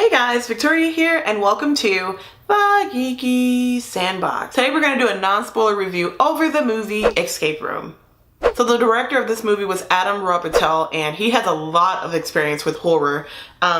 Hey guys, Victoria here and welcome to The Geeky Sandbox. Today we're going to do a non-spoiler review over the movie Escape Room. So the director of this movie was Adam Robitel, and he has a lot of experience with horror.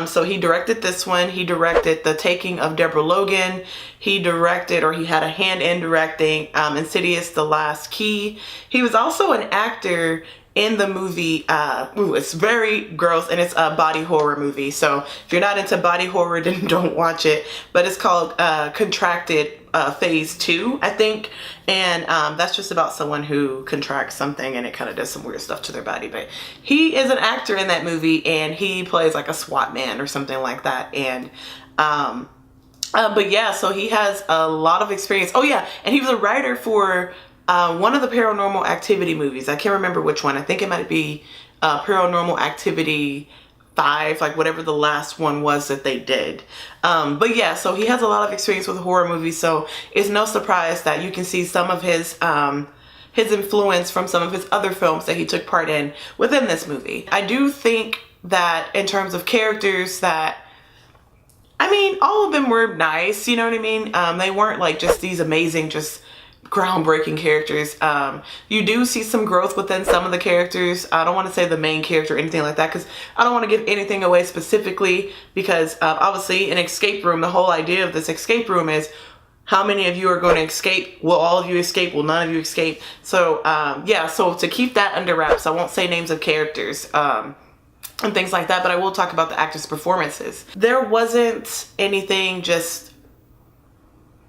So he directed this one, he directed The Taking of Deborah Logan, he directed, or he had a hand in directing, Insidious: The Last Key. He was also an actor in the movie, it's very gross and it's a body horror movie. So if you're not into body horror, then don't watch it. But it's called Contracted Phase 2, I think. And that's just about someone who contracts something and it kind of does some weird stuff to their body. But he is an actor in that movie and he plays like a SWAT man or something like that. And but yeah, so he has a lot of experience. Oh yeah, and he was a writer for one of the Paranormal Activity movies. I can't remember which one. I think it might be Paranormal Activity 5, like whatever the last one was that they did. But yeah, so he has a lot of experience with horror movies, so it's no surprise that you can see some of his influence from some of his other films that he took part in within this movie. I do think that in terms of characters that, I mean, all of them were nice, you know what I mean? They weren't like just these amazing, just groundbreaking characters. You do see some growth within some of the characters. I don't want to say the main character or anything like that because I don't want to give anything away specifically, because obviously an escape room, the whole idea of this escape room is how many of you are going to escape? Will all of you escape? Will none of you escape? So yeah, so to keep that under wraps, I won't say names of characters and things like that, but I will talk about the actors' performances. There wasn't anything just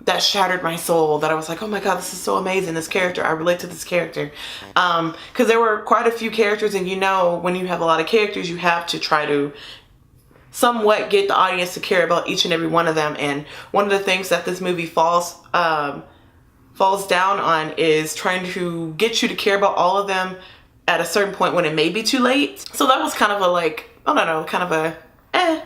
that shattered my soul that I was like, oh my god, this is so amazing, this character, I relate to this character. Because there were quite a few characters, and you know, when you have a lot of characters, you have to try to somewhat get the audience to care about each and every one of them. And one of the things that this movie falls down on is trying to get you to care about all of them at a certain point when it may be too late. So that was kind of a, like, I don't know, kind of a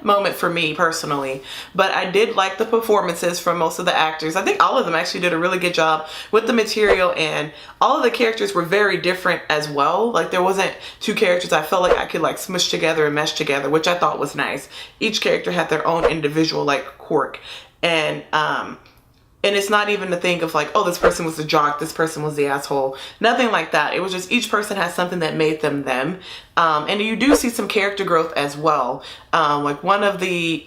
moment for me personally. But I did like the performances from most of the actors. I think all of them actually did a really good job with the material, and all of the characters were very different as well. Like, there wasn't two characters I felt like I could like smush together and mesh together, which I thought was nice. Each character had their own individual like quirk, and it's not even a thing of like, oh, this person was the jock, this person was the asshole. Nothing like that. It was just each person has something that made them them. And you do see some character growth as well. Like one of the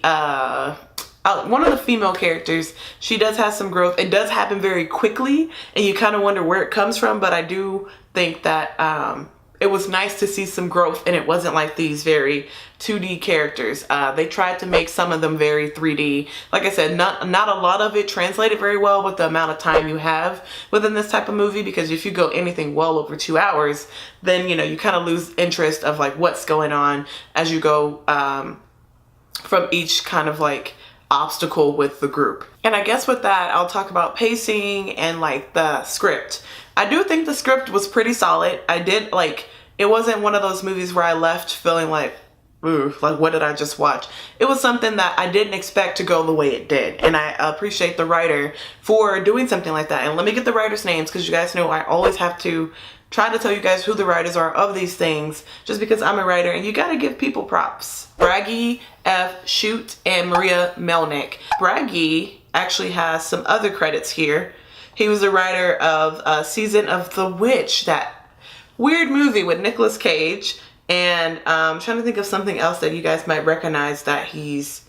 female characters, she does have some growth. It does happen very quickly and you kind of wonder where it comes from. But I do think that it was nice to see some growth, and it wasn't like these very 2D characters. They tried to make some of them very 3D. Like I said, not a lot of it translated very well with the amount of time you have within this type of movie, because if you go anything well over 2 hours, then, you know, you kind of lose interest of like what's going on as you go from each kind of like obstacle with the group. And I guess with that, I'll talk about pacing and like the script. I do think the script was pretty solid. I did like, it wasn't one of those movies where I left feeling like, ooh, like what did I just watch? It was something that I didn't expect to go the way it did. And I appreciate the writer for doing something like that. And let me get the writers' names, because you guys know I always have to try to tell you guys who the writers are of these things, just because I'm a writer and you gotta give people props. Bragi F. Shute and Maria Melnick. Bragi actually has some other credits here. He was the writer of Season of the Witch, that weird movie with Nicolas Cage. And I'm trying to think of something else that you guys might recognize that he's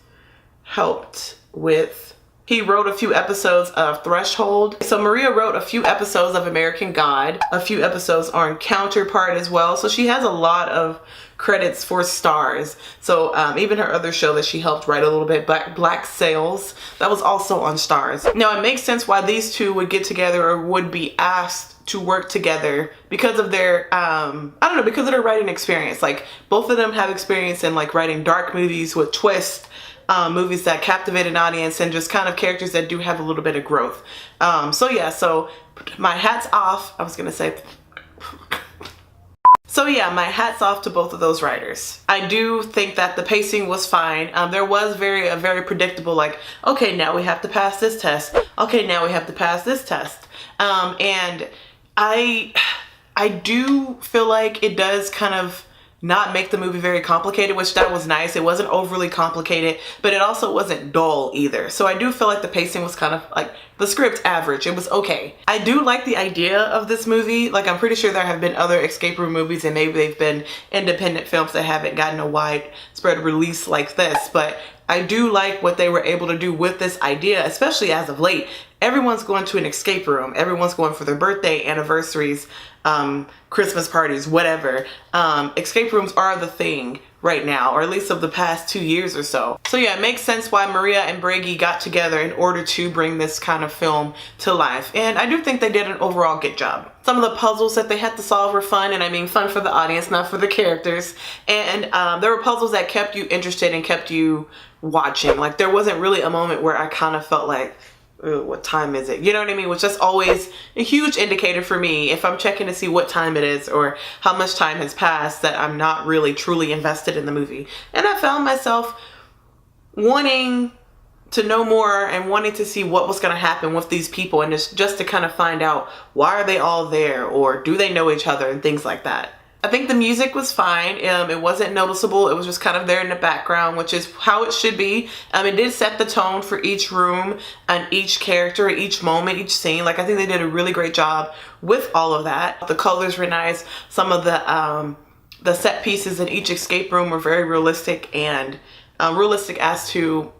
helped with. He wrote a few episodes of Threshold. So Maria wrote a few episodes of American God, a few episodes on Counterpart as well. So she has a lot of credits for stars. So even her other show that she helped write a little bit, Black Sails, that was also on Stars. Now it makes sense why these two would get together or would be asked to work together because of their, I don't know, because of their writing experience. Like, both of them have experience in like writing dark movies with twists, movies that captivate an audience, and just kind of characters that do have a little bit of growth. So yeah, so my hat's off. I was gonna say, so yeah, my hat's off to both of those writers. I do think that the pacing was fine. There was a very predictable, like, okay, now we have to pass this test. Okay, now we have to pass this test. And I do feel like it does kind of not make the movie very complicated, which that was nice. It wasn't overly complicated, but it also wasn't dull either. So I do feel like the pacing was kind of like the script average. It was okay. I do like the idea of this movie. Like, I'm pretty sure there have been other escape room movies, and maybe they've been independent films that haven't gotten a widespread release like this, but I do like what they were able to do with this idea, especially as of late. Everyone's going to an escape room. Everyone's going for their birthday, anniversaries, Christmas parties, whatever. Escape rooms are the thing right now, or at least of the past 2 years or so. So yeah, it makes sense why Maria and Bragi got together in order to bring this kind of film to life. And I do think they did an overall good job. Some of the puzzles that they had to solve were fun, and I mean fun for the audience, not for the characters. And there were puzzles that kept you interested and kept you watching. Like, there wasn't really a moment where I kind of felt like, what time is it? You know what I mean? Which is always a huge indicator for me if I'm checking to see what time it is or how much time has passed, that I'm not really truly invested in the movie. And I found myself wanting to know more and wanting to see what was going to happen with these people, and just to kind of find out, why are they all there, or do they know each other, and things like that. I think the music was fine. It wasn't noticeable. It was just kind of there in the background, which is how it should be. It did set the tone for each room and each character, each moment, each scene. Like, I think they did a really great job with all of that. The colors were nice. Some of the set pieces in each escape room were very realistic, and realistic as to,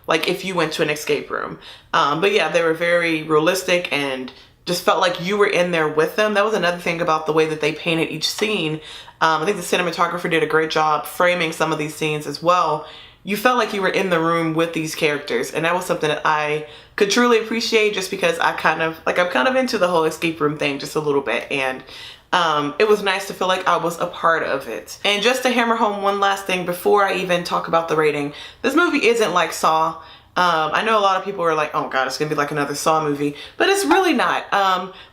like, if you went to an escape room. But yeah, they were very realistic and just felt like you were in there with them. That was another thing about the way that they painted each scene. I think the cinematographer did a great job framing some of these scenes as well. You felt like you were in the room with these characters, and that was something that I could truly appreciate, just because I'm kind of into the whole escape room thing just a little bit, and it was nice to feel like I was a part of it. And just to hammer home one last thing before I even talk about the rating, this movie isn't like Saw. I know a lot of people are like, oh god, it's gonna be like another Saw movie, but it's really not.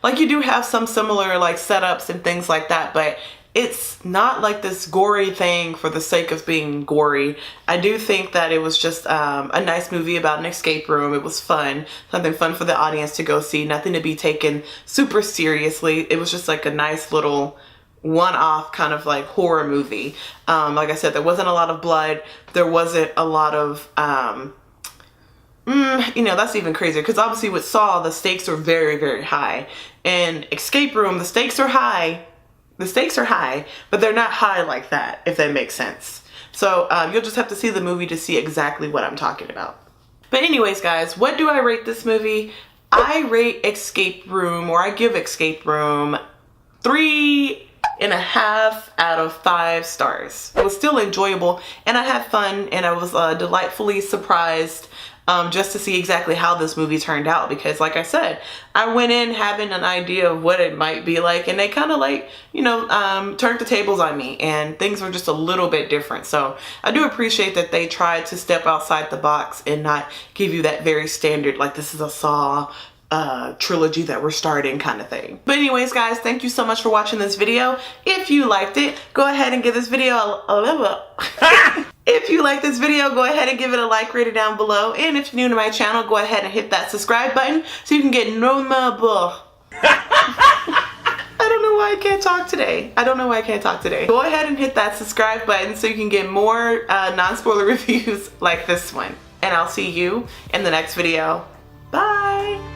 Like, you do have some similar like setups and things like that, but it's not like this gory thing for the sake of being gory. I do think that it was just a nice movie about an escape room. It was fun, something fun for the audience to go see, nothing to be taken super seriously. It was just like a nice little one-off kind of like horror movie. Like I said, there wasn't a lot of blood. There wasn't a lot of you know, that's even crazier, because obviously with Saw, the stakes are very, very high. And escape room, the stakes are high. The stakes are high, but they're not high like that, if that makes sense. So you'll just have to see the movie to see exactly what I'm talking about. But anyways, guys, what do I rate this movie? I rate Escape Room, or I give Escape Room 3.5 out of 5 stars. It was still enjoyable, and I had fun, and I was delightfully surprised just to see exactly how this movie turned out, because like I said, I went in having an idea of what it might be like, and they kind of like, you know, turned the tables on me, and things were just a little bit different. So I do appreciate that they tried to step outside the box and not give you that very standard, like, this is a Saw trilogy that we're starting kind of thing. But anyways, guys, thank you so much for watching this video. If you liked it, go ahead and give this video if you like this video, go ahead and give it a like rated down below. And if you're new to my channel, go ahead and hit that subscribe button so you can get no more. I don't know why I can't talk today. Go ahead and hit that subscribe button so you can get more non-spoiler reviews like this one. And I'll see you in the next video. Bye.